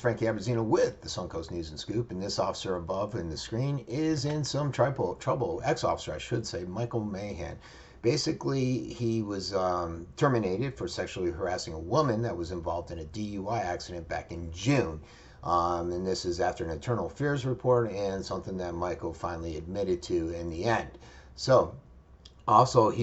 Frankie Abbruzzino with the Suncoast News and Scoop, and this officer above in the screen is in some trouble. Ex-officer, I should say, Michael Mahan. Basically, he was terminated for sexually harassing a woman that was involved in a DUI accident back in June. And this is after an internal affairs report and something that Michael finally admitted to in the end. So, also,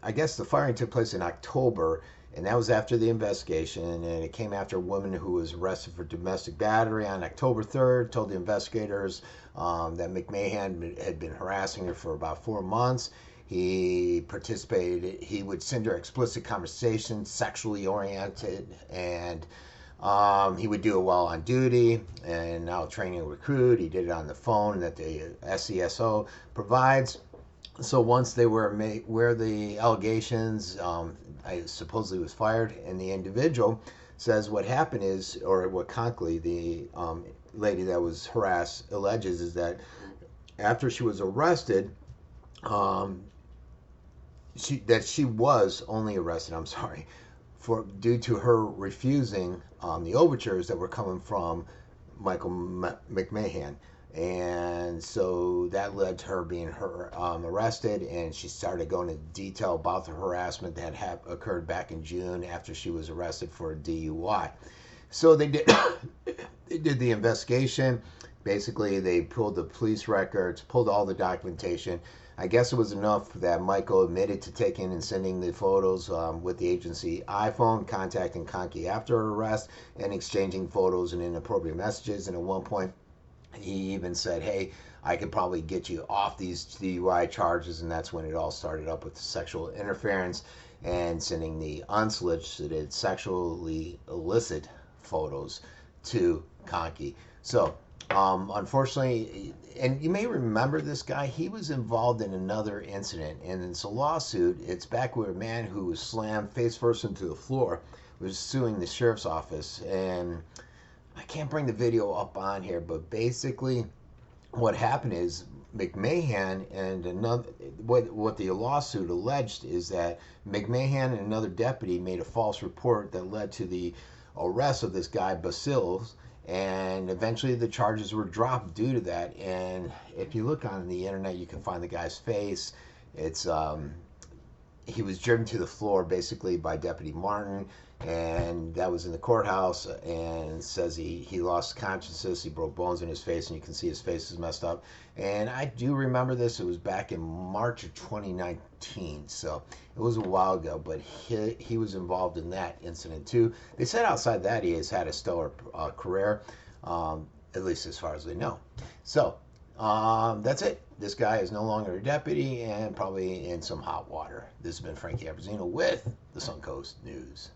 I guess the firing took place in October, and that was after the investigation, and it came after a woman who was arrested for domestic battery on October 3rd told the investigators that McMahon had been harassing her for about 4 months. He would send her explicit conversations, sexually oriented, and he would do it while on duty and now training a recruit. He did it on the phone that the SCSO provides. So once they were made, where the allegations, I supposedly was fired, and the individual says what happened is, or what Conkley, the lady that was harassed, alleges is that after she was arrested, she was only arrested. I'm sorry, due to her refusing the overtures that were coming from Michael McMahon. And so that led to her being arrested, and she started going into detail about the harassment that had occurred back in June after she was arrested for a DUI. So they did they did the investigation. Basically, they pulled the police records, pulled all the documentation. I guess it was enough that Michael admitted to taking and sending the photos with the agency iPhone, contacting Conkey after her arrest, and exchanging photos and inappropriate messages. And at one point, he even said, hey, I could probably get you off these DUI charges, and that's when it all started up with the sexual interference and sending the unsolicited sexually illicit photos to Conkey. So, unfortunately, and you may remember this guy, he was involved in another incident, and it's a lawsuit. It's back where a man who was slammed face first into the floor was suing the sheriff's office, and I can't bring the video up on here, but basically what happened is McMahon and another, what the lawsuit alleged is that McMahon and another deputy made a false report that led to the arrest of this guy Basiles, and eventually the charges were dropped due to that. And if you look on the internet, you can find the guy's face. It's he was driven to the floor basically by Deputy Martin, and that was in the courthouse, and says he lost consciousness, he broke bones in his face, and you can see his face is messed up. And I do remember this. It was back in March of 2019, so it was a while ago, but he was involved in that incident too. They said outside that he has had a stellar career, at least as far as they know. So that's it. This guy is no longer a deputy and probably in some hot water. This has been Frankie Abbruzzino with the Suncoast News.